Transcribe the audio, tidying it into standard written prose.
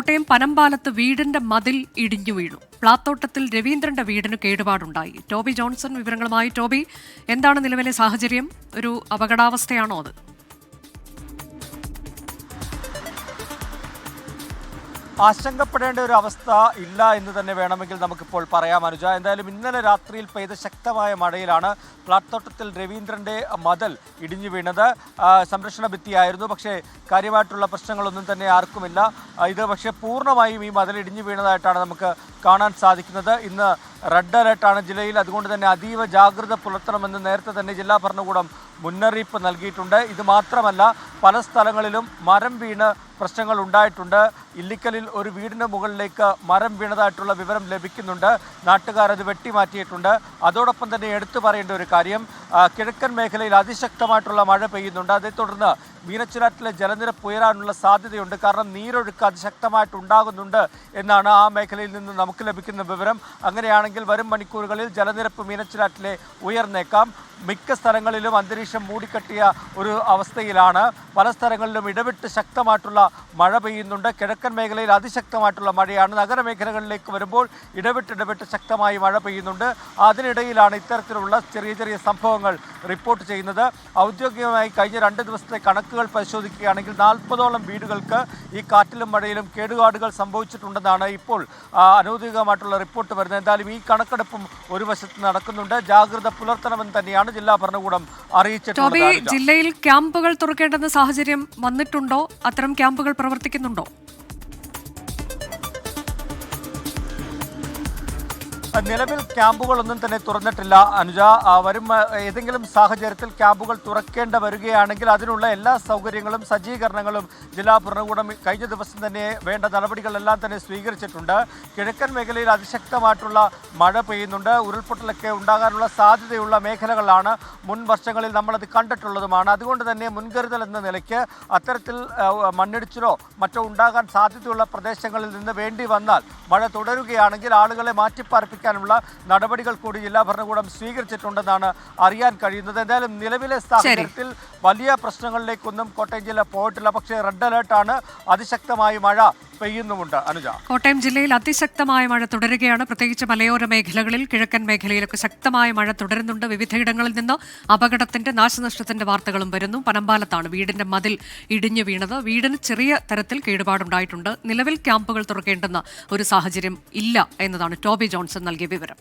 കോട്ടയം പനമ്പാലത്ത് വീടിന്റെ മതിൽ ഇടിഞ്ഞു വീണു. പ്ലാത്തോട്ടത്തിൽ രവീന്ദ്രന്റെ വീടിന് കേടുപാടുണ്ടായി. ടോബി ജോൺസൺ വിവരങ്ങളുമായി. ടോബി, എന്താണ് നിലവിലെ സാഹചര്യം? ഒരു അപകടാവസ്ഥയാണോ അത്? ആശങ്കപ്പെടേണ്ട ഒരു അവസ്ഥ ഇല്ല എന്ന് തന്നെ വേണമെങ്കിൽ നമുക്കിപ്പോൾ പറയാം അനുജ. എന്തായാലും ഇന്നലെ രാത്രിയിൽ പെയ്ത ശക്തമായ മഴയിലാണ് പ്ലാത്തോട്ടത്തിൽ രവീന്ദ്രന്റെ മതിൽ ഇടിഞ്ഞു വീണത്. സംരക്ഷണ ഭിത്തിയായിരുന്നു, പക്ഷേ കാര്യമായിട്ടുള്ള പ്രശ്നങ്ങളൊന്നും തന്നെ ആർക്കുമില്ല. ഇത് പക്ഷേ പൂർണ്ണമായും ഈ മതിൽ ഇടിഞ്ഞു വീണതായിട്ടാണ് നമുക്ക് കാണാൻ സാധിക്കുന്നത്. ഇന്ന് റെഡ് അലർട്ടാണ് ജില്ലയിൽ, അതുകൊണ്ട് തന്നെ അതീവ ജാഗ്രത പുലർത്തണമെന്ന് നേരത്തെ തന്നെ ജില്ലാ ഭരണകൂടം മുന്നറിയിപ്പ് നൽകിയിട്ടുണ്ട്. ഇത് മാത്രമല്ല, പല സ്ഥലങ്ങളിലും മരം വീണ് പ്രശ്നങ്ങൾ ഉണ്ടായിട്ടുണ്ട്. ഇല്ലിക്കലിൽ ഒരു വീടിന് മുകളിലേക്ക് മരം വീണതായിട്ടുള്ള വിവരം ലഭിക്കുന്നുണ്ട്. നാട്ടുകാർ അത് വെട്ടിമാറ്റിയിട്ടുണ്ട്. അതോടൊപ്പം തന്നെ എടുത്തു പറയേണ്ട ഒരു കാര്യം, കിഴക്കൻ മേഖലയിൽ അതിശക്തമായിട്ടുള്ള മഴ പെയ്യുന്നുണ്ട്. അതേ തുടർന്ന് മീനച്ചിലാറ്റിലെ ജലനിരപ്പ് ഉയരാനുള്ള സാധ്യതയുണ്ട്. കാരണം നീരൊഴുക്ക് അതിശക്തമായിട്ടുണ്ടാകുന്നുണ്ട് എന്നാണ് ആ മേഖലയിൽ നിന്ന് നമുക്ക് ലഭിക്കുന്ന വിവരം. അങ്ങനെയാണെങ്കിൽ വരും മണിക്കൂറുകളിൽ ജലനിരപ്പ് മീനച്ചിലാറ്റിലെ ഉയർന്നേക്കാം. മിക്ക സ്ഥലങ്ങളിലും അന്തരീക്ഷം മൂടിക്കെട്ടിയ ഒരു അവസ്ഥയിലാണ്. പല സ്ഥലങ്ങളിലും ഇടവിട്ട് ശക്തമായിട്ടുള്ള മഴ പെയ്യുന്നുണ്ട്. കിഴക്കൻ മേഖലയിൽ അതിശക്തമായിട്ടുള്ള മഴയാണ്. നഗരമേഖലകളിലേക്ക് വരുമ്പോൾ ഇടവിട്ട് ശക്തമായി മഴ പെയ്യുന്നുണ്ട്. അതിനിടയിലാണ് ഇത്തരത്തിലുള്ള ചെറിയ ചെറിയ സംഭവങ്ങൾ റിപ്പോർട്ട് ചെയ്യുന്നത്. ഔദ്യോഗികമായി കഴിഞ്ഞ 2 ദിവസത്തെ കണക്കുകൾ പരിശോധിക്കുകയാണെങ്കിൽ 40ഓളം വീടുകൾക്ക് ഈ കാറ്റിലും മഴയിലും കേടുപാടുകൾ സംഭവിച്ചിട്ടുണ്ടെന്നാണ് ഇപ്പോൾ അനൗദ്യോഗികമായിട്ടുള്ള റിപ്പോർട്ട് വരുന്നത്. എന്തായാലും ഈ കണക്കെടുപ്പും ഒരു വശത്ത് നടക്കുന്നുണ്ട്. ജാഗ്രത പുലർത്തണമെന്ന് തന്നെയാണ് ജില്ലാ ഭരണകൂടം അറിയിച്ചിട്ടുള്ളത്. ജില്ലയിൽ ക്യാമ്പുകൾ തുറക്കേണ്ടെന്ന സാഹചര്യം വന്നിട്ടുണ്ടോ? അത്തരം ക്യാമ്പുകൾ പ്രവർത്തിക്കുന്നുണ്ടോ? നിലവിൽ ക്യാമ്പുകളൊന്നും തന്നെ തുറന്നിട്ടില്ല അനുജ. വരും ഏതെങ്കിലും സാഹചര്യത്തിൽ ക്യാമ്പുകൾ തുറക്കേണ്ട വരികയാണെങ്കിൽ അതിനുള്ള എല്ലാ സൗകര്യങ്ങളും സജ്ജീകരണങ്ങളും ജില്ലാ ഭരണകൂടം കഴിഞ്ഞ ദിവസം തന്നെ വേണ്ട നടപടികളെല്ലാം തന്നെ സ്വീകരിച്ചിട്ടുണ്ട്. കിഴക്കൻ മേഖലയിൽ അതിശക്തമായിട്ടുള്ള മഴ പെയ്യുന്നുണ്ട്. ഉരുൾപൊട്ടലൊക്കെ ഉണ്ടാകാനുള്ള സാധ്യതയുള്ള മേഖലകളാണ്. മുൻ വർഷങ്ങളിൽ നമ്മളത് കണ്ടിട്ടുള്ളതുമാണ്. അതുകൊണ്ട് തന്നെ മുൻകരുതൽ എന്ന നിലയ്ക്ക് അത്തരത്തിൽ മണ്ണിടിച്ചിലോ മറ്റോ ഉണ്ടാകാൻ സാധ്യതയുള്ള പ്രദേശങ്ങളിൽ നിന്ന് വേണ്ടി വന്നാൽ മഴ തുടരുകയാണെങ്കിൽ ആളുകളെ മാറ്റിപ്പാർപ്പിക്കാനുള്ള നടപടികൾ കൂടി ജില്ലാ ഭരണകൂടം സ്വീകരിച്ചിട്ടുണ്ടെന്നാണ് അറിയാൻ കഴിയുന്നത്. എന്തായാലും നിലവിലെ സാഹചര്യത്തിൽ വലിയ പ്രശ്നങ്ങളിലേക്കൊന്നും കോട്ടയം ജില്ല പോയിട്ടില്ല. പക്ഷേ റെഡ് അലേർട്ടാണ്. അതിശക്തമായി മഴ പെയ്യുന്നുമുണ്ട് അനുജ. കോട്ടയം ജില്ലയിൽ അതിശക്തമായ മഴ തുടരുകയാണ്. പ്രത്യേകിച്ച് മലയോര മേഖലകളിൽ, കിഴക്കൻ മേഖലയിലൊക്കെ ശക്തമായ മഴ തുടരുന്നുണ്ട്. വിവിധയിടങ്ങളിൽ നിന്ന് അപകടത്തിന്റെ, നാശനഷ്ടത്തിന്റെ വാർത്തകളും വരുന്നു. പനമ്പാലത്താണ് വീടിന്റെ മതിൽ ഇടിഞ്ഞു വീണത്. വീടിന് ചെറിയ തരത്തിൽ കേടുപാടുണ്ടായിട്ടുണ്ട്. നിലവിൽ ക്യാമ്പുകൾ തുറക്കേണ്ടെന്ന ഒരു സാഹചര്യം ഇല്ല എന്നതാണ് ടോബി ജോൺസൺ നൽകിയ വിവരം.